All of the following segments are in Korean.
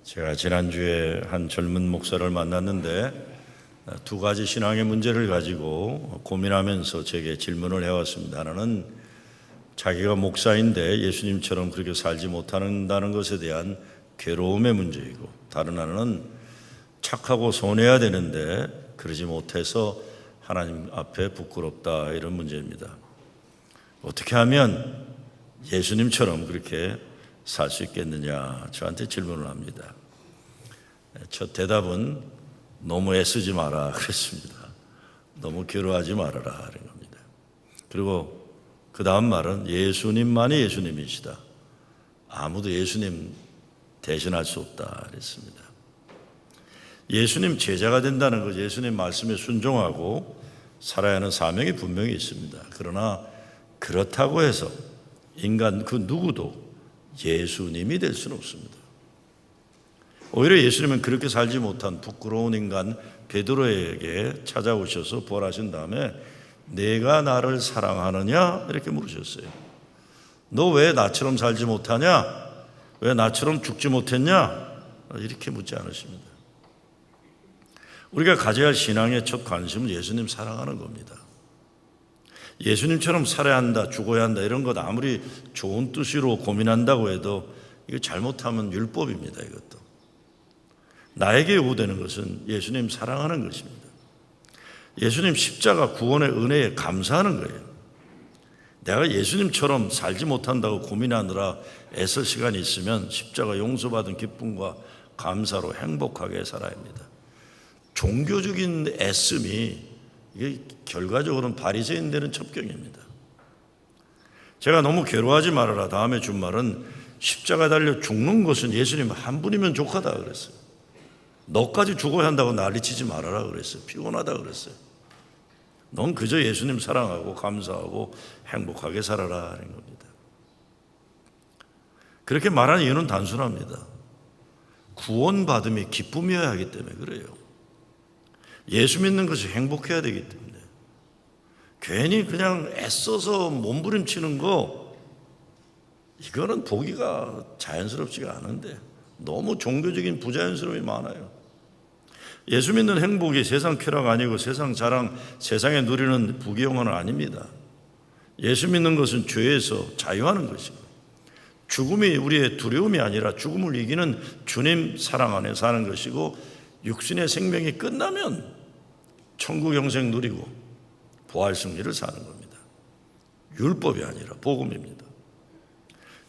제가 지난주에 한 젊은 목사를 만났는데 두 가지 신앙의 문제를 가지고 고민하면서 제게 질문을 해왔습니다. 하나는 자기가 목사인데 예수님처럼 그렇게 살지 못한다는 것에 대한 괴로움의 문제이고, 다른 하나는 착하고 선해야 되는데 그러지 못해서 하나님 앞에 부끄럽다, 이런 문제입니다. 어떻게 하면 예수님처럼 그렇게 살 수 있겠느냐, 저한테 질문을 합니다. 첫 대답은 너무 애쓰지 마라 그랬습니다. 너무 괴로워하지 말아라 그런 겁니다. 그리고 그 다음 말은 예수님만이 예수님이시다. 아무도 예수님 대신할 수 없다 그랬습니다. 예수님 제자가 된다는 것, 예수님 말씀에 순종하고 살아야 하는 사명이 분명히 있습니다. 그러나 그렇다고 해서 인간 그 누구도 예수님이 될 수는 없습니다. 오히려 예수님은 그렇게 살지 못한 부끄러운 인간 베드로에게 찾아오셔서 부활하신 다음에 내가 나를 사랑하느냐 이렇게 물으셨어요. 너 왜 나처럼 살지 못하냐? 왜 나처럼 죽지 못했냐? 이렇게 묻지 않으십니다. 우리가 가져야 할 신앙의 첫 관심은 예수님 사랑하는 겁니다. 예수님처럼 살아야 한다, 죽어야 한다, 이런 것 아무리 좋은 뜻으로 고민한다고 해도 이거 잘못하면 율법입니다. 이것도 나에게 요구되는 것은 예수님 사랑하는 것입니다. 예수님 십자가 구원의 은혜에 감사하는 거예요. 내가 예수님처럼 살지 못한다고 고민하느라 애쓸 시간이 있으면 십자가 용서받은 기쁨과 감사로 행복하게 살아야 합니다. 종교적인 애씀이 이게 결과적으로는 바리새인 되는 첩경입니다. 제가 너무 괴로워하지 말아라 다음에 준 말은 십자가 달려 죽는 것은 예수님 한 분이면 족하다 그랬어요. 너까지 죽어야 한다고 난리치지 말아라 그랬어요. 피곤하다 그랬어요. 넌 그저 예수님 사랑하고 감사하고 행복하게 살아라 하는 겁니다. 그렇게 말하는 이유는 단순합니다. 구원받음이 기쁨이어야 하기 때문에 그래요. 예수 믿는 것이 행복해야 되기 때문에. 괜히 그냥 애써서 몸부림치는 거, 이거는 보기가 자연스럽지가 않은데 너무 종교적인 부자연스러움이 많아요. 예수 믿는 행복이 세상 쾌락 아니고 세상 자랑, 세상에 누리는 부귀영화는 아닙니다. 예수 믿는 것은 죄에서 자유하는 것이고, 죽음이 우리의 두려움이 아니라 죽음을 이기는 주님 사랑 안에 사는 것이고, 육신의 생명이 끝나면 천국 영생 누리고 부활 승리를 사는 겁니다. 율법이 아니라 복음입니다.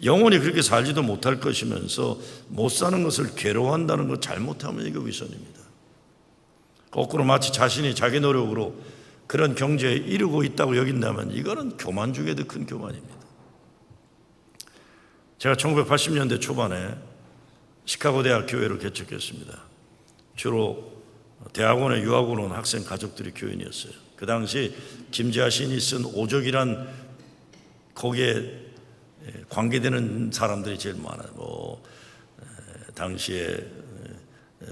영원히 그렇게 살지도 못할 것이면서 못 사는 것을 괴로워한다는 것 잘못하면 이거 위선입니다. 거꾸로 마치 자신이 자기 노력으로 그런 경지에 이르고 있다고 여긴다면 이거는 교만 중에도 큰 교만입니다. 제가 1980년대 초반에 시카고 대학 교회를 개척했습니다. 주로 대학원에 유학을 온 학생 가족들이 교인이었어요. 그 당시 김재하 시인이 쓴 오적이란 거기에 관계되는 사람들이 제일 많아요. 당시에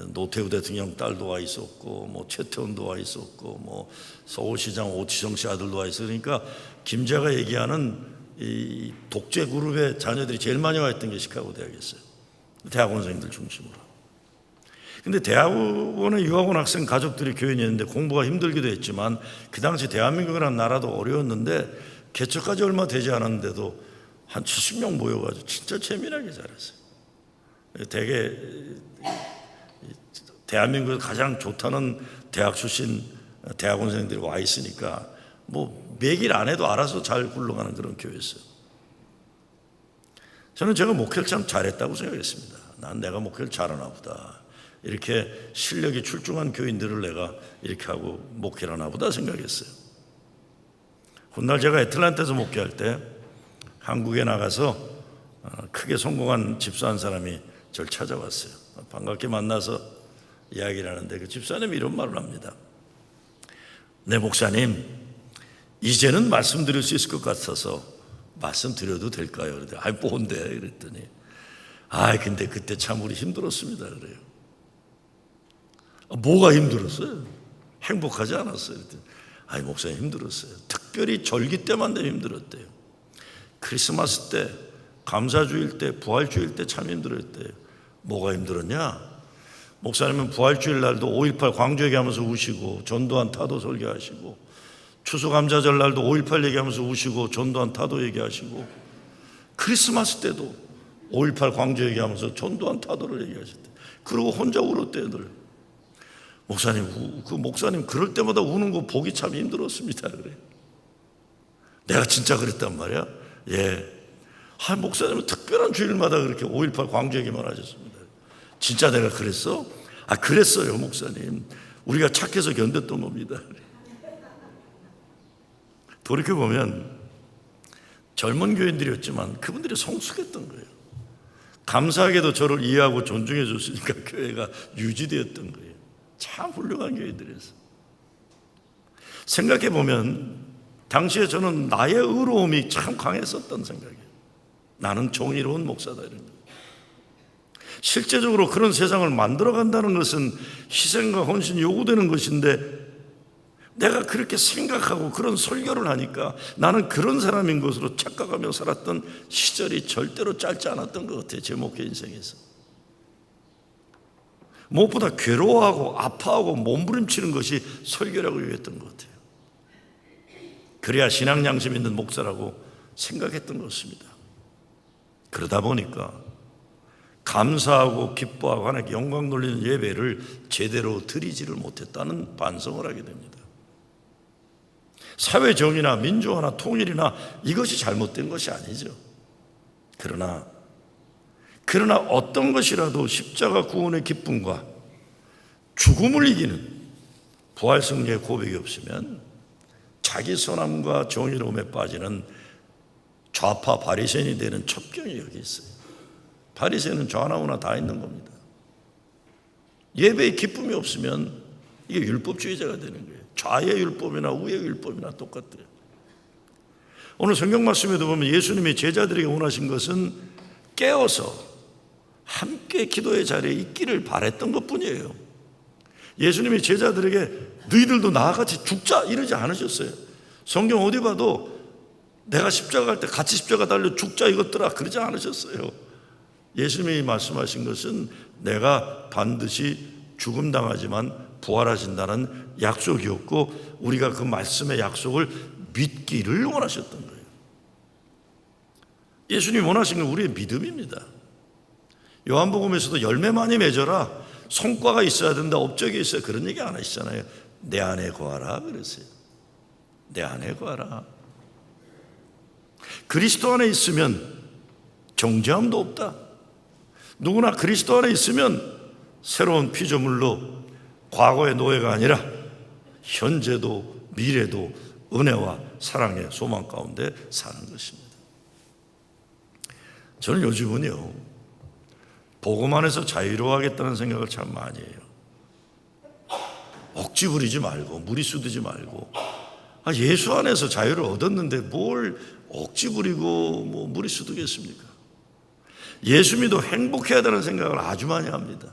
노태우 대통령 딸도 와 있었고, 최태원도 와 있었고, 서울시장 오치정 씨 아들도 와 있어요. 그러니까 김재하가 얘기하는 이 독재 그룹의 자녀들이 제일 많이 와 있던 게 시카고 대학이었어요. 대학원생들 중심으로. 근데 대학원에 유학원 학생 가족들이 교인이었는데 공부가 힘들기도 했지만 그 당시 대한민국이라는 나라도 어려웠는데 개척까지 얼마 되지 않았는데도 한 70명 모여가지고 진짜 재미나게 잘했어요. 되게 대한민국에서 가장 좋다는 대학 출신 대학원생들이 와 있으니까 매길 안 해도 알아서 잘 굴러가는 그런 교회였어요. 저는 제가 목회를 참 잘했다고 생각했습니다. 난 내가 목회를 잘하나 보다. 이렇게 실력이 출중한 교인들을 내가 이렇게 하고 목회를 하나 보다 생각했어요. 훗날 제가 애틀랜타에서 목회할 때 한국에 나가서 크게 성공한 집사 한 사람이 저를 찾아왔어요. 반갑게 만나서 이야기를 하는데 그 집사님이 이런 말을 합니다. 네, 목사님, 이제는 말씀드릴 수 있을 것 같아서 말씀드려도 될까요? 그랬더니 뭔데? 그랬더니 근데 그때 참 우리 힘들었습니다. 그래요. 뭐가 힘들었어요? 행복하지 않았어요. 그랬더니 목사님 힘들었어요. 특별히 절기 때만 되면 힘들었대요. 크리스마스 때, 감사주일 때, 부활주일 때 참 힘들었대요. 뭐가 힘들었냐? 목사님은 부활주일 날도 5.18 광주 얘기하면서 우시고 전두환 타도 설교하시고, 추수감사절 날도 5.18 얘기하면서 우시고 전두환 타도 얘기하시고, 크리스마스 때도 5.18 광주 얘기하면서 전두환 타도를 얘기하셨대. 그리고 혼자 울었대 늘. 목사님 그럴 때마다 우는 거 보기 참 힘들었습니다. 그래. 내가 진짜 그랬단 말이야. 예. 목사님은 특별한 주일마다 그렇게 5.18 광주 얘기만 하셨습니다. 진짜 내가 그랬어? 그랬어요, 목사님. 우리가 착해서 견뎠던 겁니다. 돌이켜보면 젊은 교인들이었지만 그분들이 성숙했던 거예요. 감사하게도 저를 이해하고 존중해 줬으니까 교회가 유지되었던 거예요. 참 훌륭한 교회들이었어요. 생각해보면 당시에 저는 나의 의로움이 참 강했었던 생각이에요. 나는 정의로운 목사다 이런 거. 실제적으로 그런 세상을 만들어간다는 것은 희생과 헌신이 요구되는 것인데, 내가 그렇게 생각하고 그런 설교를 하니까 나는 그런 사람인 것으로 착각하며 살았던 시절이 절대로 짧지 않았던 것 같아요. 제 목회 인생에서. 무엇보다 괴로워하고 아파하고 몸부림치는 것이 설교라고 여겼던 것 같아요. 그래야 신앙 양심 있는 목사라고 생각했던 것입니다. 그러다 보니까 감사하고 기뻐하고 하나님께 영광 돌리는 예배를 제대로 드리지를 못했다는 반성을 하게 됩니다. 사회 정의나 민주화나 통일이나 이것이 잘못된 것이 아니죠. 그러나 어떤 것이라도 십자가 구원의 기쁨과 죽음을 이기는 부활 승리의 고백이 없으면 자기 선함과 정의로움에 빠지는 좌파 바리새인이 되는 첩경이 여기 있어요. 바리새인은 저 하나하나 다 있는 겁니다. 예배의 기쁨이 없으면 이게 율법주의자가 되는 거예요. 좌의 율법이나 우의 율법이나 똑같아요. 오늘 성경 말씀에도 보면 예수님이 제자들에게 원하신 것은 깨어서 함께 기도의 자리에 있기를 바랬던 것뿐이에요. 예수님이 제자들에게 너희들도 나와 같이 죽자 이러지 않으셨어요. 성경 어디 봐도 내가 십자가 갈 때 같이 십자가 달려 죽자 이것들아 그러지 않으셨어요. 예수님이 말씀하신 것은 내가 반드시 죽음 당하지만 부활하신다는 약속이었고, 우리가 그 말씀의 약속을 믿기를 원하셨던 거예요. 예수님이 원하신 건 우리의 믿음입니다. 요한복음에서도 열매 많이 맺어라, 성과가 있어야 된다, 업적이 있어야, 그런 얘기 안 하시잖아요. 내 안에 거하라 그랬어요. 내 안에 거하라. 그리스도 안에 있으면 정죄함도 없다. 누구나 그리스도 안에 있으면 새로운 피조물로 과거의 노예가 아니라 현재도 미래도 은혜와 사랑의 소망 가운데 사는 것입니다. 저는 요즘은요, 복음 안에서 자유로워하겠다는 생각을 참 많이 해요. 억지 부리지 말고 무리수 두지 말고, 예수 안에서 자유를 얻었는데 뭘 억지 부리고 무리수 두겠습니까? 예수 믿어 행복해야 되는 생각을 아주 많이 합니다.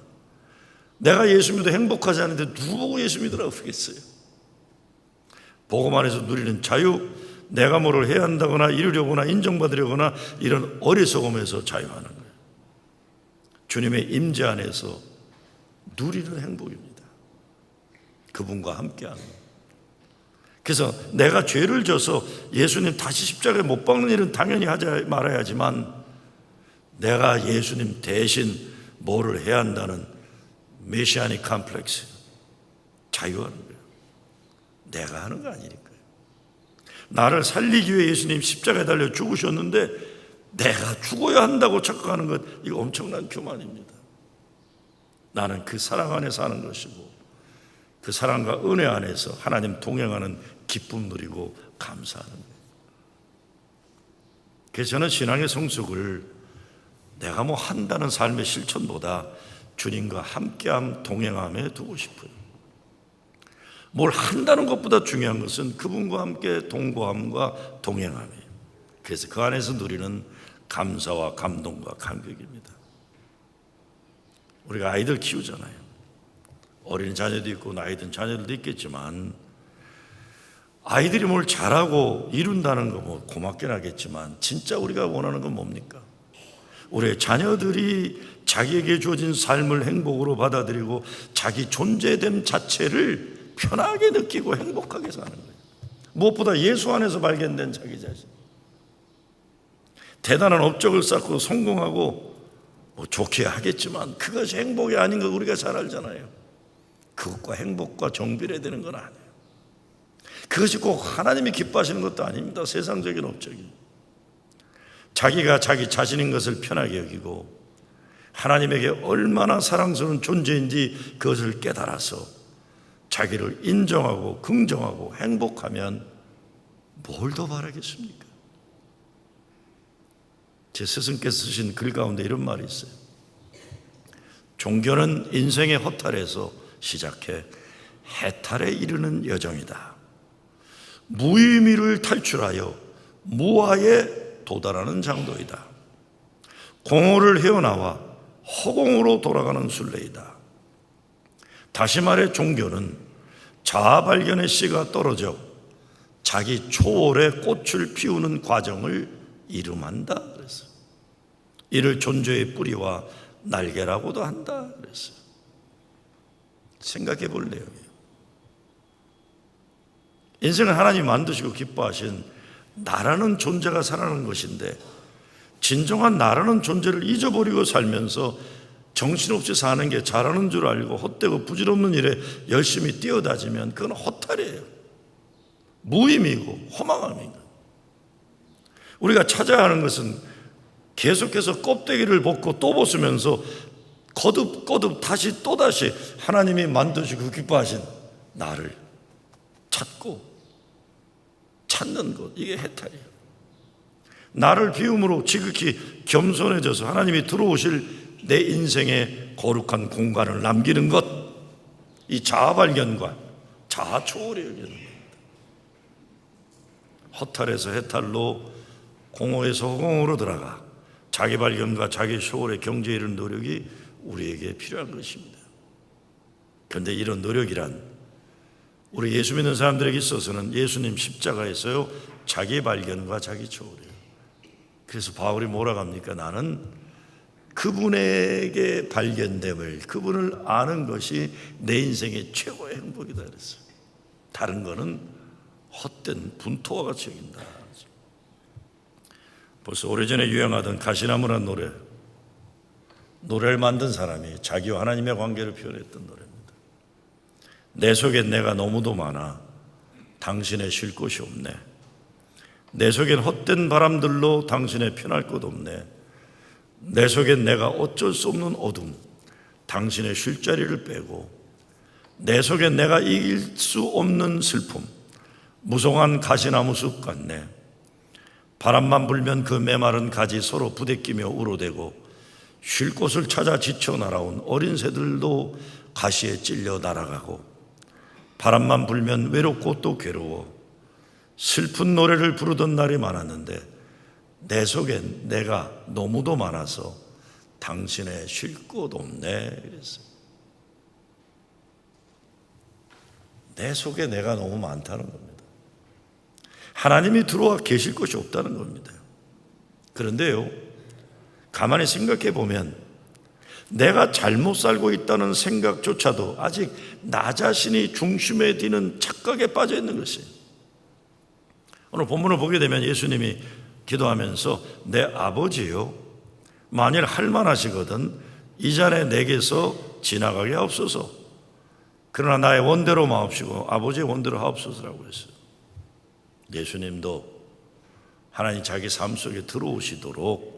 내가 예수 믿어 행복하지 않은데 누구 보고 예수 믿으라고 그러겠어요? 복음 안에서 누리는 자유, 내가 뭐를 해야 한다거나 이루려거나 인정받으려거나 이런 어리석음에서 자유하는 거예요. 주님의 임재 안에서 누리는 행복입니다. 그분과 함께하는 거예요. 그래서 내가 죄를 져서 예수님 다시 십자가에 못 박는 일은 당연히 하지 말아야지만, 내가 예수님 대신 뭐를 해야 한다는 메시아닉 컴플렉스, 자유하는 거예요. 내가 하는 거 아니니까요. 나를 살리기 위해 예수님 십자가에 달려 죽으셨는데 내가 죽어야 한다고 착각하는 것, 이거 엄청난 교만입니다. 나는 그 사랑 안에 사는 것이고, 그 사랑과 은혜 안에서 하나님 동행하는 기쁨 누리고 감사하는 거예요. 그래서 저는 신앙의 성숙을 내가 뭐 한다는 삶의 실천보다 주님과 함께함, 동행함에 두고 싶어요. 뭘 한다는 것보다 중요한 것은 그분과 함께 동거함과 동행함이에요. 그래서 그 안에서 누리는 감사와 감동과 감격입니다. 우리가 아이들 키우잖아요. 어린 자녀도 있고 나이 든 자녀들도 있겠지만, 아이들이 뭘 잘하고 이룬다는 거 뭐 고맙긴 하겠지만, 진짜 우리가 원하는 건 뭡니까? 우리의 자녀들이 자기에게 주어진 삶을 행복으로 받아들이고 자기 존재됨 자체를 편하게 느끼고 행복하게 사는 거예요. 무엇보다 예수 안에서 발견된 자기 자신. 대단한 업적을 쌓고 성공하고 좋게 하겠지만 그것이 행복이 아닌 거 우리가 잘 알잖아요. 그것과 행복과 정비례되는 건 아니에요. 그것이 꼭 하나님이 기뻐하시는 것도 아닙니다. 세상적인 업적이. 자기가 자기 자신인 것을 편하게 여기고 하나님에게 얼마나 사랑스러운 존재인지 그것을 깨달아서 자기를 인정하고 긍정하고 행복하면 뭘 더 바라겠습니까? 제 스승께서 쓰신 글 가운데 이런 말이 있어요. 종교는 인생의 허탈에서 시작해 해탈에 이르는 여정이다. 무의미를 탈출하여 무아에 도달하는 장도이다. 공허를 헤어나와 허공으로 돌아가는 순례이다. 다시 말해 종교는 자아 발견의 씨가 떨어져 자기 초월의 꽃을 피우는 과정을 이름한다 그랬어요. 이를 존재의 뿌리와 날개라고도 한다 그랬어요. 생각해 볼 내용이에요. 인생은 하나님이 만드시고 기뻐하신 나라는 존재가 살아나는 것인데 진정한 나라는 존재를 잊어버리고 살면서 정신없이 사는 게 잘하는 줄 알고 헛되고 부질없는 일에 열심히 뛰어다니면 그건 허탈이에요. 무의미고 허망함입니다. 우리가 찾아야 하는 것은 계속해서 껍데기를 벗고 또 벗으면서 거듭 다시 또다시 하나님이 만드시고 기뻐하신 나를 찾고 찾는 것, 이게 해탈이에요. 나를 비움으로 지극히 겸손해져서 하나님이 들어오실 내 인생의 거룩한 공간을 남기는 것, 이 자아 발견과 자아 초월에 열리는 겁니다. 허탈에서 해탈로, 공허에서 허공으로 들어가 자기 발견과 자기 초월의 경지에 이르는 노력이 우리에게 필요한 것입니다. 그런데 이런 노력이란 우리 예수 믿는 사람들에게 있어서는 예수님 십자가에서요 자기 발견과 자기 초월이에요. 그래서 바울이 뭐라고 합니까? 나는 그분에게 발견됨을, 그분을 아는 것이 내 인생의 최고의 행복이다 그랬어요. 다른 거는 헛된 분토와 같이 여긴다. 벌써 오래전에 유행하던 가시나무란 노래를 만든 사람이 자기와 하나님의 관계를 표현했던 노래입니다. 내 속엔 내가 너무도 많아 당신의 쉴 곳이 없네. 내 속엔 헛된 바람들로 당신의 편할 곳 없네. 내 속엔 내가 어쩔 수 없는 어둠, 당신의 쉴 자리를 빼고, 내 속엔 내가 이길 수 없는 슬픔, 무성한 가시나무 숲 같네. 바람만 불면 그 메마른 가지 서로 부대끼며 울어대고, 쉴 곳을 찾아 지쳐 날아온 어린 새들도 가시에 찔려 날아가고, 바람만 불면 외롭고 또 괴로워 슬픈 노래를 부르던 날이 많았는데 내 속엔 내가 너무도 많아서 당신의 쉴 곳 없네 그랬어요. 내 속에 내가 너무 많다는 겁니다. 하나님이 들어와 계실 곳이 없다는 겁니다. 그런데요, 가만히 생각해 보면 내가 잘못 살고 있다는 생각조차도 아직 나 자신이 중심에 드는 착각에 빠져 있는 것이에요. 오늘 본문을 보게 되면 예수님이 기도하면서 내 아버지요, 만일 할만하시거든 이 잔에 내게서 지나가게 하옵소서. 그러나 나의 원대로 마옵시고 아버지의 원대로 하옵소서라고 했어요. 예수님도 하나님 자기 삶 속에 들어오시도록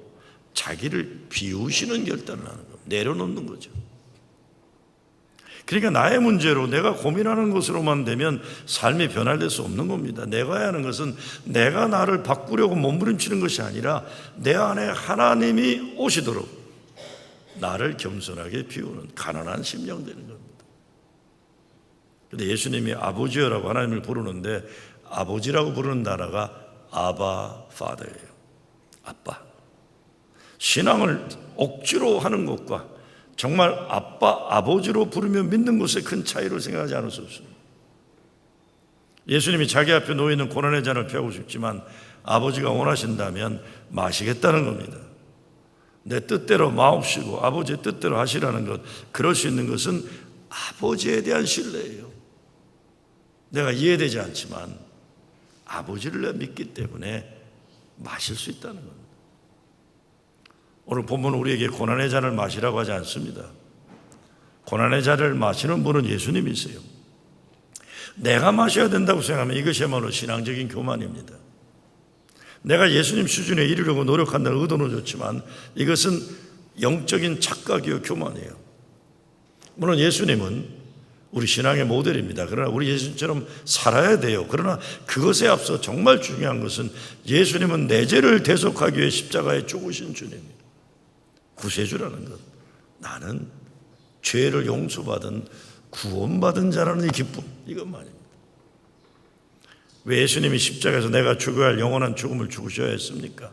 자기를 비우시는 결단을 하는 겁니다. 내려놓는 거죠. 그러니까 나의 문제로 내가 고민하는 것으로만 되면 삶이 변화될 수 없는 겁니다. 내가 해야 하는 것은 내가 나를 바꾸려고 몸부림치는 것이 아니라 내 안에 하나님이 오시도록 나를 겸손하게 비우는 가난한 심령 되는 겁니다. 그런데 예수님이 아버지여라고 하나님을 부르는데 아버지라고 부르는 단어가 아바 파더예요. 아빠. 신앙을 억지로 하는 것과 정말 아빠, 아버지로 부르며 믿는 것에 큰 차이를 생각하지 않을 수 없습니다. 예수님이 자기 앞에 놓여있는 고난의 잔을 피하고 싶지만 아버지가 원하신다면 마시겠다는 겁니다. 내 뜻대로 마옵시고 아버지의 뜻대로 하시라는 것, 그럴 수 있는 것은 아버지에 대한 신뢰예요. 내가 이해되지 않지만 아버지를 믿기 때문에 마실 수 있다는 겁니다. 오늘 본문은 우리에게 고난의 잔을 마시라고 하지 않습니다. 고난의 잔을 마시는 분은 예수님이세요. 내가 마셔야 된다고 생각하면 이것이야말로 신앙적인 교만입니다. 내가 예수님 수준에 이르려고 노력한다는 의도는 좋지만 이것은 영적인 착각이요 교만이에요. 물론 예수님은 우리 신앙의 모델입니다. 그러나 우리 예수님처럼 살아야 돼요. 그러나 그것에 앞서 정말 중요한 것은 예수님은 내 죄를 대속하기 위해 십자가에 죽으신 주님입니다. 구세주라는 것, 나는 죄를 용서받은 구원받은 자라는 이 기쁨, 이것만입니다. 왜 예수님이 십자가에서 내가 죽어야 할 영원한 죽음을 죽으셔야 했습니까?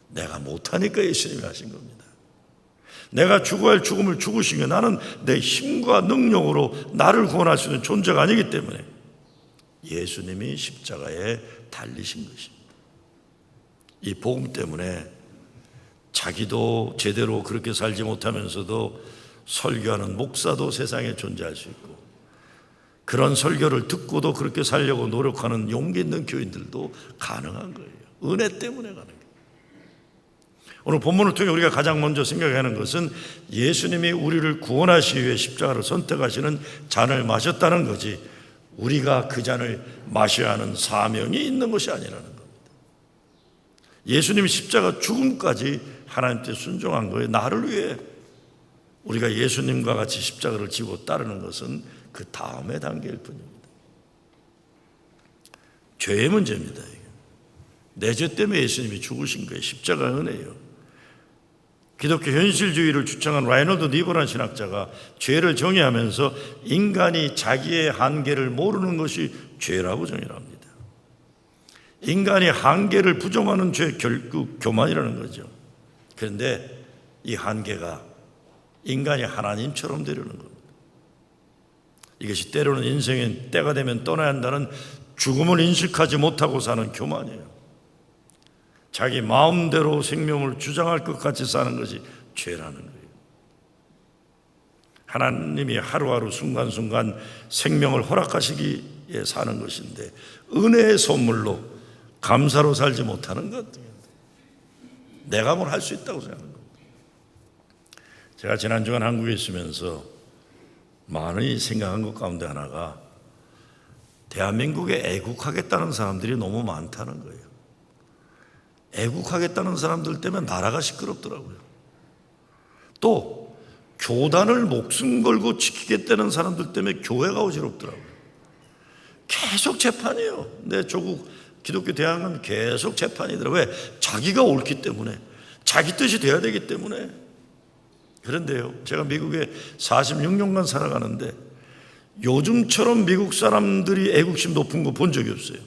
내가 못하니까 예수님이 하신 겁니다. 내가 죽어야 할 죽음을 죽으신 게 나는 내 힘과 능력으로 나를 구원할 수 있는 존재가 아니기 때문에 예수님이 십자가에 달리신 것입니다. 이 복음 때문에 자기도 제대로 그렇게 살지 못하면서도 설교하는 목사도 세상에 존재할 수 있고, 그런 설교를 듣고도 그렇게 살려고 노력하는 용기 있는 교인들도 가능한 거예요. 은혜 때문에 가는 거예요. 오늘 본문을 통해 우리가 가장 먼저 생각하는 것은 예수님이 우리를 구원하시기 위해 십자가를 선택하시는 잔을 마셨다는 거지, 우리가 그 잔을 마셔야 하는 사명이 있는 것이 아니라는 겁니다. 예수님이 십자가 죽음까지 하나님께 순종한 거예요. 나를 위해. 우리가 예수님과 같이 십자가를 지고 따르는 것은 그 다음의 단계일 뿐입니다. 죄의 문제입니다. 내 죄 때문에 예수님이 죽으신 거예요. 십자가 은혜예요. 기독교 현실주의를 주창한 라이너드 니버란 신학자가 죄를 정의하면서 인간이 자기의 한계를 모르는 것이 죄라고 정의를 합니다. 인간이 한계를 부정하는 죄, 결국 교만이라는 거죠. 그런데 이 한계가 인간이 하나님처럼 되려는 겁니다. 이것이 때로는 인생의 때가 되면 떠나야 한다는 죽음을 인식하지 못하고 사는 교만이에요. 자기 마음대로 생명을 주장할 것 같이 사는 것이 죄라는 거예요. 하나님이 하루하루 순간순간 생명을 허락하시기에 사는 것인데 은혜의 선물로 감사로 살지 못하는 것, 내가 뭘 할 수 있다고 생각하는 겁니다. 제가 지난 주간 한국에 있으면서 많이 생각한 것 가운데 하나가 대한민국에 애국하겠다는 사람들이 너무 많다는 거예요. 애국하겠다는 사람들 때문에 나라가 시끄럽더라고요. 또 교단을 목숨 걸고 지키겠다는 사람들 때문에 교회가 어지럽더라고요. 계속 재판이에요. 내 조국 기독교 대학은 계속 재판이더라고요. 왜? 자기가 옳기 때문에, 자기 뜻이 돼야 되기 때문에. 그런데요, 제가 미국에 46년간 살아가는데 요즘처럼 미국 사람들이 애국심 높은 거 본 적이 없어요.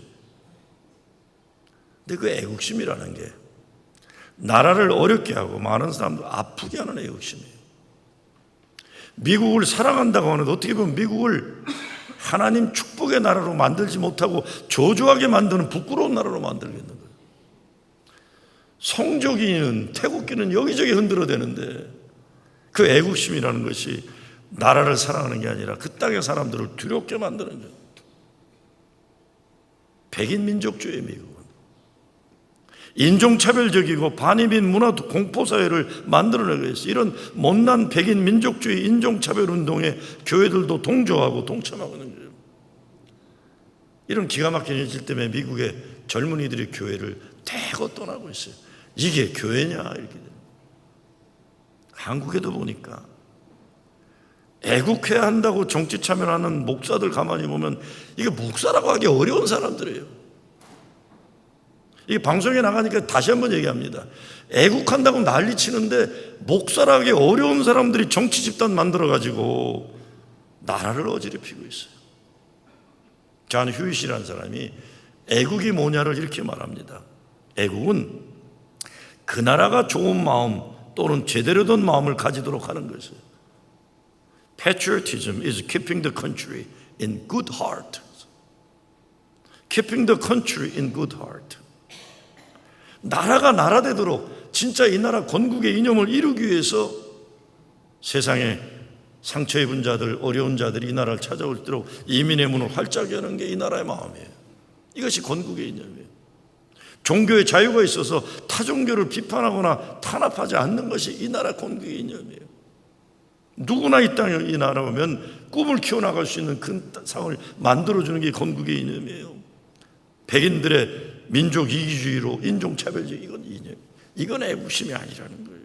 근데 그 애국심이라는 게 나라를 어렵게 하고 많은 사람들 아프게 하는 애국심이에요. 미국을 사랑한다고 하는데 어떻게 보면 미국을 하나님 축복의 나라로 만들지 못하고 저주하게 만드는 부끄러운 나라로 만들겠는 거예요. 성조기는, 태국기는 여기저기 흔들어대는데 그 애국심이라는 것이 나라를 사랑하는 게 아니라 그 땅의 사람들을 두렵게 만드는 거예요. 백인 민족주의 미국은 인종차별적이고 반이민 문화 공포사회를 만들어내고 있어요. 이런 못난 백인 민족주의 인종차별 운동에 교회들도 동조하고 동참하고 있는 거예요. 이런 기가 막힌 현실 때문에 미국의 젊은이들이 교회를 대거 떠나고 있어요. 이게 교회냐 이렇게 됩니다. 한국에도 보니까 애국해야 한다고 정치 참여하는 목사들 가만히 보면 이게 목사라고 하기 어려운 사람들이에요. 이게 방송에 나가니까 다시 한번 얘기합니다. 애국한다고 난리치는데 목사라고 하기 어려운 사람들이 정치 집단 만들어가지고 나라를 어지럽히고 있어요. 존 휴잇이라는 사람이 애국이 뭐냐를 이렇게 말합니다. 애국은 그 나라가 좋은 마음 또는 제대로 된 마음을 가지도록 하는 것이에요. Patriotism is keeping the country in good heart. Keeping the country in good heart. 나라가 나라 되도록 진짜 이 나라 건국의 이념을 이루기 위해서 세상에 상처 입은 자들, 어려운 자들이 이 나라를 찾아올 때로 이민의 문을 활짝 여는 게 이 나라의 마음이에요. 이것이 건국의 이념이에요. 종교의 자유가 있어서 타 종교를 비판하거나 탄압하지 않는 것이 이 나라 건국의 이념이에요. 누구나 이 땅에 이 나라 오면 꿈을 키워나갈 수 있는 그 상을 만들어주는 게 건국의 이념이에요. 백인들의 민족 이기주의로 인종차별적 이건 이념, 이건 애국심이 아니라는 거예요.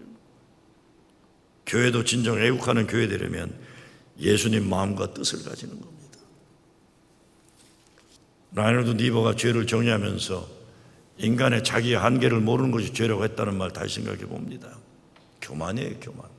교회도 진정 애국하는 교회 되려면 예수님 마음과 뜻을 가지는 겁니다. 라이너드 니버가 죄를 정의하면서 인간의 자기의 한계를 모르는 것이 죄라고 했다는 말 다시 생각해 봅니다. 교만이에요, 교만.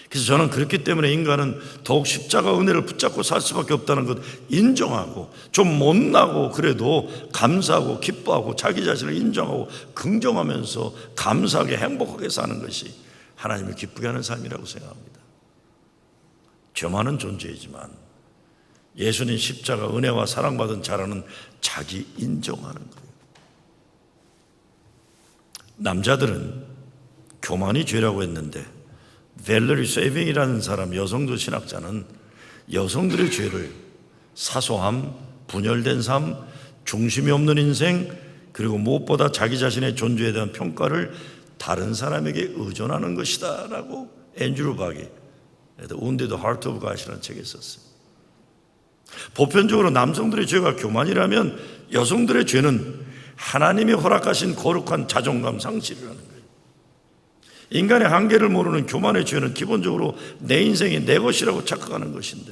그래서 저는 그렇기 때문에 인간은 더욱 십자가 은혜를 붙잡고 살 수밖에 없다는 것 인정하고, 좀 못나고 그래도 감사하고 기뻐하고 자기 자신을 인정하고 긍정하면서 감사하게 행복하게 사는 것이 하나님을 기쁘게 하는 삶이라고 생각합니다. 교만은 존재이지만 예수님 십자가 은혜와 사랑받은 자라는 자기 인정하는 거예요. 남자들은 교만이 죄라고 했는데 벨러리 세이빙이라는 사람, 여성도 신학자는 여성들의 죄를 사소함, 분열된 삶, 중심이 없는 인생, 그리고 무엇보다 자기 자신의 존재에 대한 평가를 다른 사람에게 의존하는 것이다 라고 앤드류 박이 Wounded Heart of God이라는 책에 썼어요. 보편적으로 남성들의 죄가 교만이라면 여성들의 죄는 하나님이 허락하신 거룩한 자존감 상실이라는 거예요. 인간의 한계를 모르는 교만의 죄는 기본적으로 내 인생이 내 것이라고 착각하는 것인데,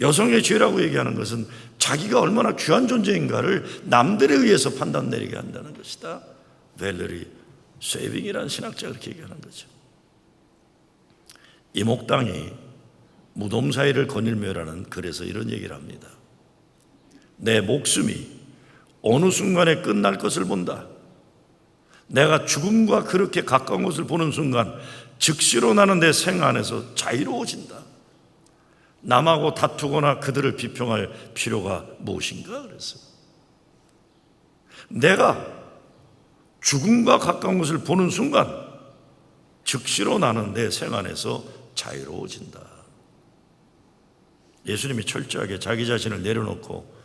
여성의 죄라고 얘기하는 것은 자기가 얼마나 귀한 존재인가를 남들에 의해서 판단 내리게 한다는 것이다. 벨러리 세이빙이라는 신학자가 그렇게 얘기하는 거죠. 이 목당이 무덤 사이를 거닐며라는 글에서 이런 얘기를 합니다. 내 목숨이 어느 순간에 끝날 것을 본다. 내가 죽음과 그렇게 가까운 것을 보는 순간 즉시로 나는 내 생 안에서 자유로워진다. 남하고 다투거나 그들을 비평할 필요가 무엇인가 그랬어요. 내가 죽음과 가까운 것을 보는 순간 즉시로 나는 내 생 안에서 자유로워진다. 예수님이 철저하게 자기 자신을 내려놓고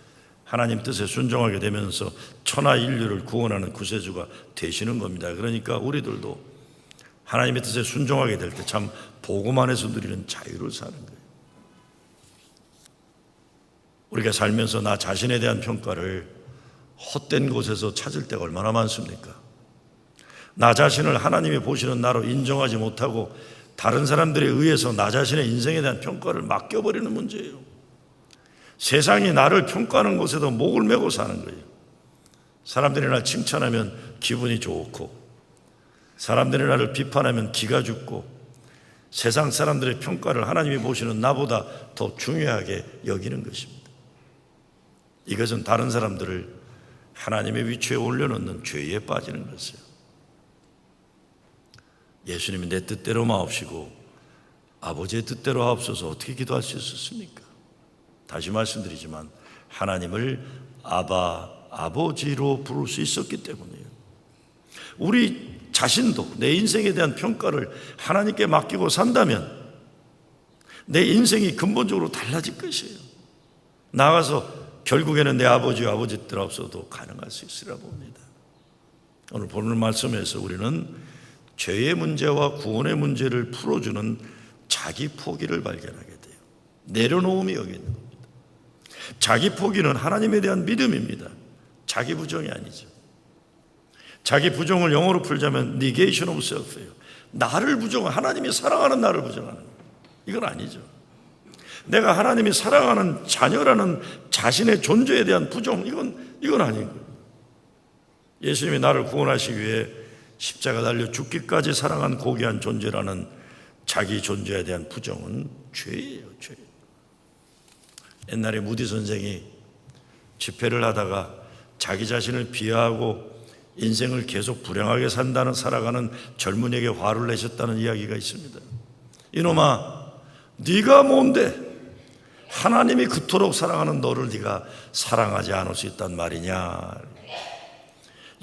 하나님 뜻에 순종하게 되면서 천하 인류를 구원하는 구세주가 되시는 겁니다. 그러니까 우리들도 하나님의 뜻에 순종하게 될 때 참 복음 안에서 누리는 자유를 사는 거예요. 우리가 살면서 나 자신에 대한 평가를 헛된 곳에서 찾을 때가 얼마나 많습니까? 나 자신을 하나님이 보시는 나로 인정하지 못하고 다른 사람들에 의해서 나 자신의 인생에 대한 평가를 맡겨버리는 문제예요. 세상이 나를 평가하는 곳에도 목을 메고 사는 거예요. 사람들이 나를 칭찬하면 기분이 좋고, 사람들이 나를 비판하면 기가 죽고, 세상 사람들의 평가를 하나님이 보시는 나보다 더 중요하게 여기는 것입니다. 이것은 다른 사람들을 하나님의 위치에 올려놓는 죄에 빠지는 것이에요. 예수님이 내 뜻대로 마옵시고 아버지의 뜻대로 하옵소서 어떻게 기도할 수 있었습니까? 다시 말씀드리지만 하나님을 아바, 아버지로 부를 수 있었기 때문이에요. 우리 자신도 내 인생에 대한 평가를 하나님께 맡기고 산다면 내 인생이 근본적으로 달라질 것이에요. 나아가서 결국에는 내 아버지와 아버지 뜻 없어도 가능할 수 있으리라 봅니다. 오늘 보는 말씀에서 우리는 죄의 문제와 구원의 문제를 풀어주는 자기 포기를 발견하게 돼요. 내려놓음이 여기 있는 겁니다. 자기 포기는 하나님에 대한 믿음입니다. 자기 부정이 아니죠. 자기 부정을 영어로 풀자면 negation of self예요. 나를 부정하는, 하나님이 사랑하는 나를 부정하는 거예요. 이건 아니죠. 내가 하나님이 사랑하는 자녀라는 자신의 존재에 대한 부정, 이건 아닌 거예요. 예수님이 나를 구원하시기 위해 십자가 달려 죽기까지 사랑한 고귀한 존재라는 자기 존재에 대한 부정은 죄예요, 죄. 옛날에 무디 선생이 집회를 하다가 자기 자신을 비하하고 인생을 계속 불행하게 살아가는 젊은이에게 화를 내셨다는 이야기가 있습니다. 이놈아, 네가 뭔데 하나님이 그토록 사랑하는 너를 네가 사랑하지 않을 수 있단 말이냐.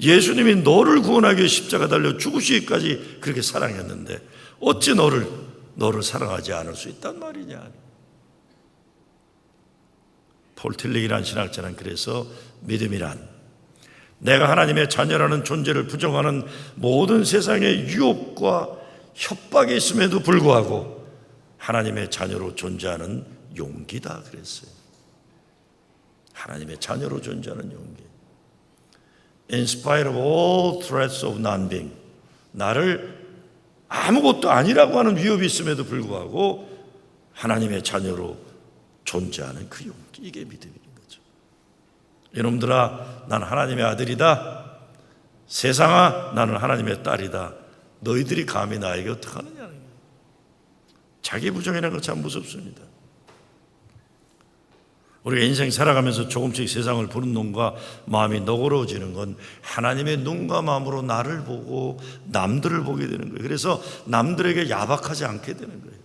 예수님이 너를 구원하기 위해 십자가 달려 죽으시기까지 그렇게 사랑했는데 어찌 너를 사랑하지 않을 수 있단 말이냐. 폴 틸릭이라는 신학자는 그래서 믿음이란 내가 하나님의 자녀라는 존재를 부정하는 모든 세상의 유혹과 협박이 있음에도 불구하고 하나님의 자녀로 존재하는 용기다 그랬어요. 하나님의 자녀로 존재하는 용기. In spite of all threats of non-being, 나를 아무것도 아니라고 하는 위협이 있음에도 불구하고 하나님의 자녀로 존재하는 그 용기, 이게 믿음인 거죠. 여러분들아, 난 하나님의 아들이다. 세상아, 나는 하나님의 딸이다. 너희들이 감히 나에게 어떻게 하느냐는 거예요. 자기 부정이라는 건 참 무섭습니다. 우리가 인생 살아가면서 조금씩 세상을 보는 눈과 마음이 너그러워지는 건 하나님의 눈과 마음으로 나를 보고 남들을 보게 되는 거예요. 그래서 남들에게 야박하지 않게 되는 거예요.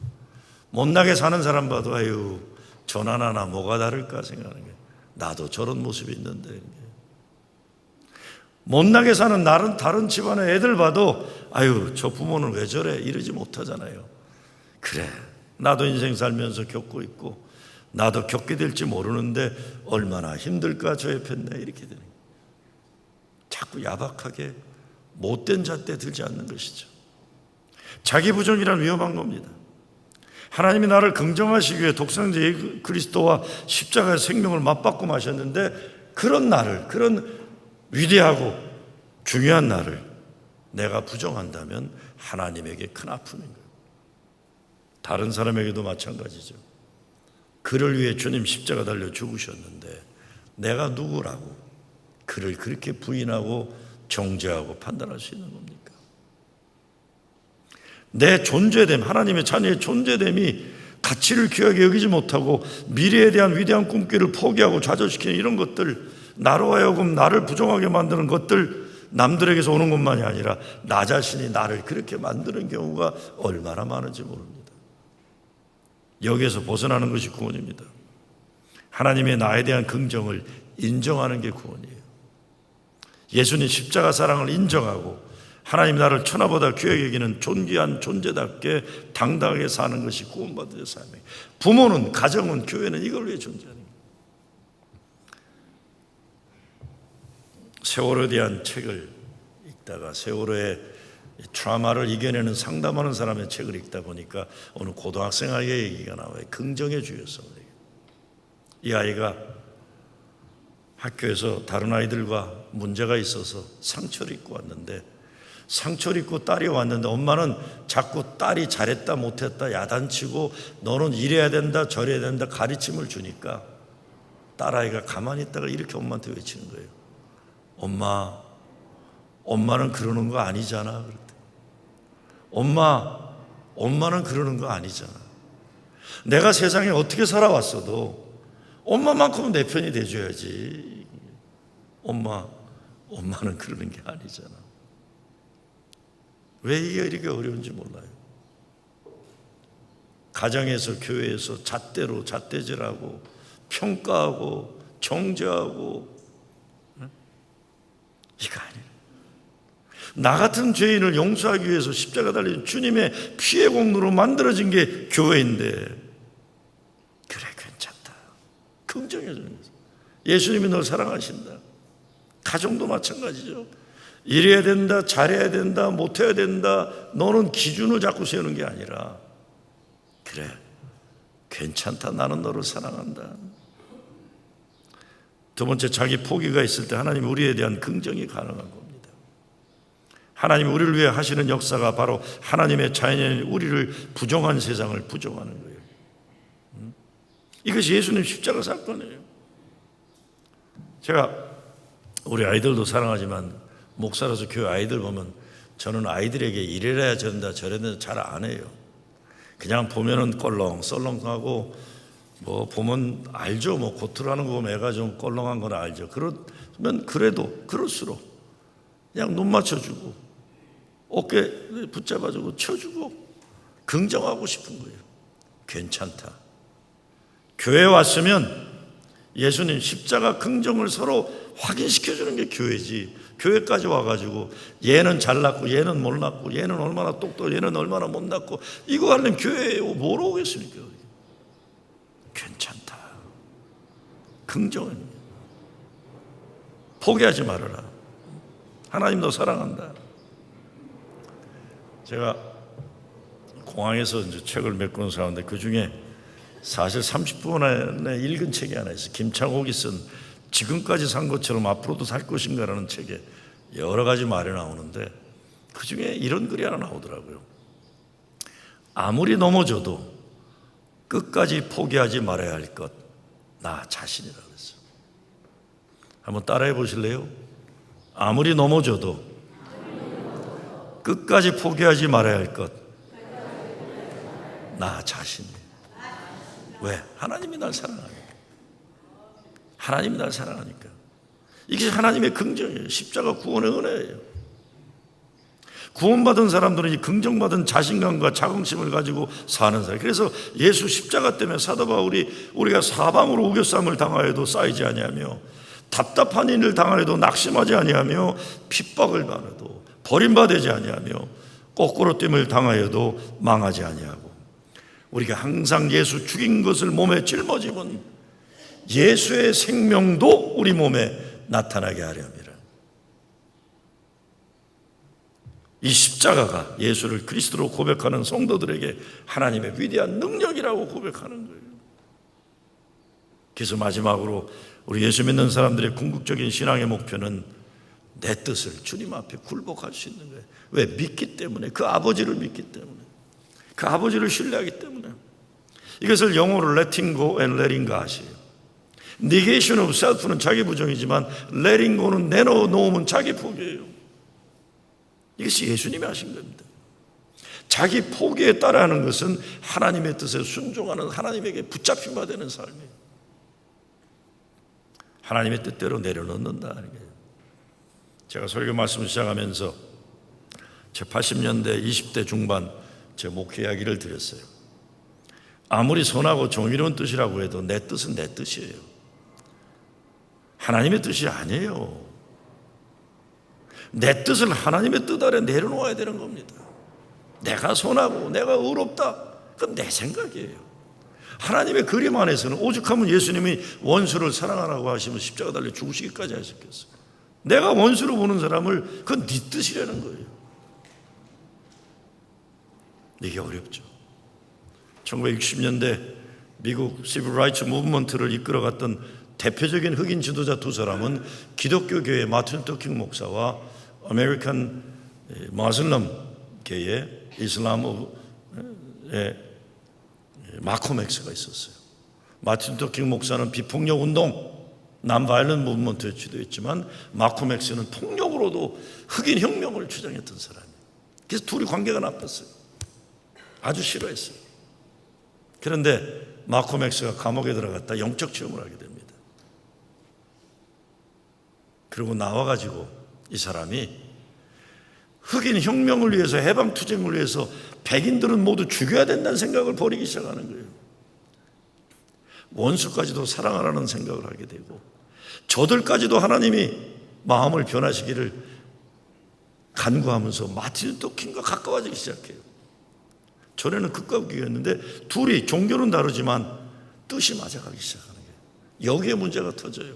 못나게 사는 사람 봐도 아유 저나나 뭐가 다를까 생각하는 거예요. 나도 저런 모습이 있는데. 못나게 사는 다른 집안의 애들 봐도 아유 저 부모는 왜 저래 이러지 못하잖아요. 그래 나도 인생 살면서 겪고 있고 나도 겪게 될지 모르는데 얼마나 힘들까 저 옆에 있네 이렇게 되는 거예요. 자꾸 야박하게 못된 잣대 들지 않는 것이죠. 자기 부정이란 위험한 겁니다. 하나님이 나를 긍정하시기 위해 독생자 그리스도와 십자가의 생명을 맞바꿔 마셨는데 그런 나를, 그런 위대하고 중요한 나를 내가 부정한다면 하나님에게 큰 아픔인 거예요. 다른 사람에게도 마찬가지죠. 그를 위해 주님 십자가 달려 죽으셨는데 내가 누구라고 그를 그렇게 부인하고 정죄하고 판단할 수 있는 겁니까? 내 존재됨, 하나님의 자녀의 존재됨이 가치를 귀하게 여기지 못하고 미래에 대한 위대한 꿈길을 포기하고 좌절시키는 이런 것들, 나로 하여금 나를 부정하게 만드는 것들, 남들에게서 오는 것만이 아니라 나 자신이 나를 그렇게 만드는 경우가 얼마나 많은지 모릅니다. 여기에서 벗어나는 것이 구원입니다. 하나님의 나에 대한 긍정을 인정하는 게 구원이에요. 예수님 십자가 사랑을 인정하고 하나님 나를 천하보다 귀하게 여기는 존귀한 존재답게 당당하게 사는 것이 구원받은 삶이에요. 부모는, 가정은, 교회는 이걸 위해 존재하는 거예요. 세월호에 대한 책을 읽다가 세월호의 트라우마를 이겨내는 상담하는 사람의 책을 읽다 보니까 어느 고등학생 아이의 얘기가 나와요. 긍정의 주요성. 이 아이가 학교에서 다른 아이들과 문제가 있어서 상처를 입고 왔는데 상처를 입고 딸이 왔는데 엄마는 자꾸 딸이 잘했다 못했다 야단치고 너는 이래야 된다 저래야 된다 가르침을 주니까 딸아이가 가만히 있다가 이렇게 엄마한테 외치는 거예요. 엄마는 그러는 거 아니잖아. 그랬대. 엄마는 그러는 거 아니잖아. 내가 세상에 어떻게 살아왔어도 엄마만큼은 내 편이 돼줘야지. 엄마는 그러는 게 아니잖아. 왜 이게 이렇게 어려운지 몰라요. 가정에서 교회에서 잣대질하고 평가하고 정죄하고 이거 아니에요. 나 같은 죄인을 용서하기 위해서 십자가 달린 주님의 피의 공로로 만들어진 게 교회인데 그래 괜찮다. 긍정해 주는 거죠. 예수님이 널 사랑하신다. 가정도 마찬가지죠. 이래야 된다, 잘해야 된다, 못해야 된다. 너는 기준을 자꾸 세우는 게 아니라 그래 괜찮다. 나는 너를 사랑한다. 두 번째, 자기 포기가 있을 때 하나님 우리에 대한 긍정이 가능한 겁니다. 하나님 우리를 위해 하시는 역사가 바로 하나님의 자연인 우리를 부정한 세상을 부정하는 거예요. 이것이 예수님 십자가 사건이에요. 제가 우리 아이들도 사랑하지만 목사로서 교회 아이들 보면 저는 아이들에게 이래야 저런다 저래야 잘 안 해요. 그냥 보면은 껄렁썰렁하고 뭐 보면 알죠. 뭐 고트라는 거 보면 애가 좀 껄렁한 건 알죠. 그러면 그래도 그럴수록 그냥 눈 맞춰주고 어깨 붙잡아주고 쳐주고 긍정하고 싶은 거예요. 괜찮다. 교회에 왔으면 예수님 십자가 긍정을 서로 확인시켜주는 게 교회지 교회까지 와가지고 얘는 잘났고 얘는 못났고 얘는 얼마나 똑똑 얘는 얼마나 못났고 이거 하려면 교회에 뭐로 오겠습니까? 괜찮다. 긍정은 포기하지 말아라. 하나님 너 사랑한다. 제가 공항에서 이제 책을 몇 권 사는데 그 중에 사실 30분 안에 읽은 책이 하나 있어요. 김창옥이 쓴 지금까지 산 것처럼 앞으로도 살 것인가라는 책에 여러 가지 말이 나오는데 그 중에 이런 글이 하나 나오더라고요. 아무리 넘어져도 끝까지 포기하지 말아야 할 것, 나 자신이라고 그랬어요. 한번 따라해 보실래요? 아무리 넘어져도 끝까지 포기하지 말아야 할 것, 나 자신이에요. 왜? 하나님이 날 사랑하니까. 하나님이 날 사랑하니까. 이게 하나님의 긍정이에요. 십자가 구원의 은혜예요. 구원받은 사람들은 이 긍정받은 자신감과 자긍심을 가지고 사는 사람. 그래서 예수 십자가 때문에 사도 바울이 우리가 사방으로 우겨쌈을 당하여도 쌓이지 아니하며 답답한 일을 당하여도 낙심하지 아니하며 핍박을 당해도 버림받지 아니하며 거꾸로됨을 당하여도 망하지 아니하고 우리가 항상 예수 죽인 것을 몸에 짊어지면 예수의 생명도 우리 몸에 나타나게 하렵니다. 이 십자가가 예수를 그리스도로 고백하는 성도들에게 하나님의 위대한 능력이라고 고백하는 거예요. 그래서 마지막으로 우리 예수 믿는 사람들의 궁극적인 신앙의 목표는 내 뜻을 주님 앞에 굴복할 수 있는 거예요. 왜? 믿기 때문에. 그 아버지를 믿기 때문에. 그 아버지를 신뢰하기 때문에. 이것을 영어로 letting go and letting God이에요. negation of self는 자기 부정이지만 letting go는 내려놓으면 자기 포기예요. 이것이 예수님이 하신 겁니다. 자기 포기에 따라하는 것은 하나님의 뜻에 순종하는 하나님에게 붙잡힌 바 되는 삶이에요. 하나님의 뜻대로 내려놓는다는 거예요. 제가 설교 말씀을 시작하면서 제 80년대 20대 중반 제 목회 이야기를 드렸어요. 아무리 선하고 정의로운 뜻이라고 해도 내 뜻은 내 뜻이에요. 하나님의 뜻이 아니에요. 내 뜻을 하나님의 뜻 아래 내려놓아야 되는 겁니다. 내가 선하고 내가 의롭다, 그건 내 생각이에요. 하나님의 그림 안에서는 오죽하면 예수님이 원수를 사랑하라고 하시면 십자가 달려 죽으시기까지 하셨겠어요. 내가 원수로 보는 사람을 그건 네 뜻이라는 거예요. 이게 어렵죠. 1960년대 미국 시빌 라이츠 무브먼트를 이끌어갔던 대표적인 흑인 지도자 두 사람은 기독교계의 마틴 루터 킹 목사와 아메리칸 모슬렘계의 이슬람의 마콤 엑스가 있었어요. 마틴 루터 킹 목사는 비폭력 운동 남바일런 무브먼트에 주도했지만 마콤 엑스는 폭력으로도 흑인 혁명을 주장했던 사람이에요. 그래서 둘이 관계가 나빴어요. 아주 싫어했어요. 그런데 마콤 엑스가 감옥에 들어갔다 영적 체험을 하게 됩니다. 그리고 나와가지고 이 사람이 흑인 혁명을 위해서 해방투쟁을 위해서 백인들은 모두 죽여야 된다는 생각을 버리기 시작하는 거예요. 원수까지도 사랑하라는 생각을 하게 되고 저들까지도 하나님이 마음을 변화시키기를 간구하면서 마틴 루터 킹과 가까워지기 시작해요. 전에는 극과 극이었는데 둘이 종교는 다르지만 뜻이 맞아가기 시작하는 거예요. 여기에 문제가 터져요.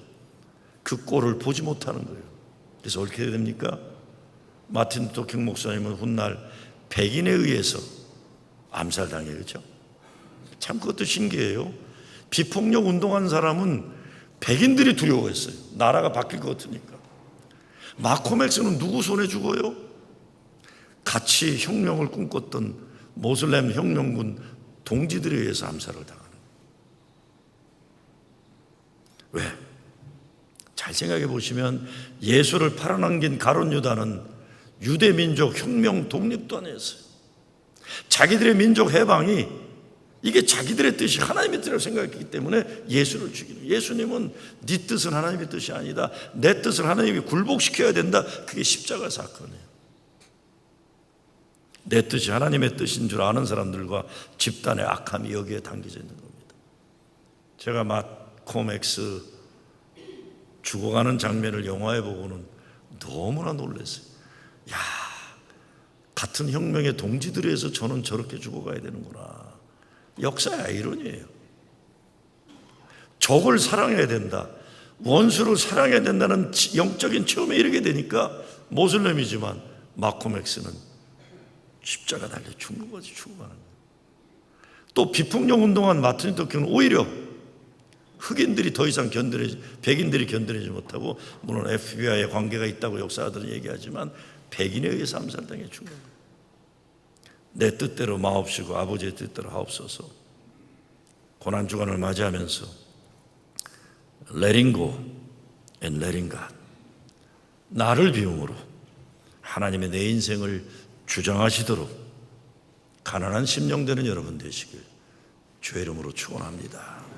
그 꼴을 보지 못하는 거예요. 그래서 어떻게 됩니까? 마틴 루터 킹 목사님은 훗날 백인에 의해서 암살당해요. 그렇죠? 참 그것도 신기해요. 비폭력 운동한 사람은 백인들이 두려워했어요. 나라가 바뀔 것 같으니까. 마콤 엑스는 누구 손에 죽어요? 같이 혁명을 꿈꿨던 모슬렘 혁명군 동지들에 의해서 암살을 당하는. 왜? 잘 생각해 보시면 예수를 팔아넘긴 가룟 유다는 유대 민족 혁명 독립도 안 했어요. 자기들의 민족 해방이 이게 자기들의 뜻이 하나님의 뜻이라고 생각했기 때문에 예수를 죽이는. 예수님은 네 뜻은 하나님의 뜻이 아니다. 내 뜻을 하나님이 굴복시켜야 된다. 그게 십자가 사건이에요. 내 뜻이 하나님의 뜻인 줄 아는 사람들과 집단의 악함이 여기에 담겨져 있는 겁니다. 제가 마콤 엑스 죽어가는 장면을 영화에 보고는 너무나 놀랐어요. 야, 같은 혁명의 동지들에 의해서 저는 저렇게 죽어가야 되는구나. 역사의 아이러니예요. 적을 사랑해야 된다, 원수를 사랑해야 된다는 영적인 체험에 이르게 되니까 모슬렘이지만 마콤 X는 십자가 달려 죽는 거지, 죽어가는 거예요. 또 비폭력 운동한 마틴 루터 킹은 오히려 흑인들이 더 이상 백인들이 견뎌내지 못하고, 물론 FBI에 관계가 있다고 역사가들은 얘기하지만 백인에 의해서 암살당해 죽는 거예요. 내 뜻대로 마옵시고 아버지의 뜻대로 하옵소서. 고난주간을 맞이하면서 letting go and letting God, 나를 비움으로 하나님의 내 인생을 주장하시도록 가난한 심령 되는 여러분 되시길 주의 이름으로 축원합니다.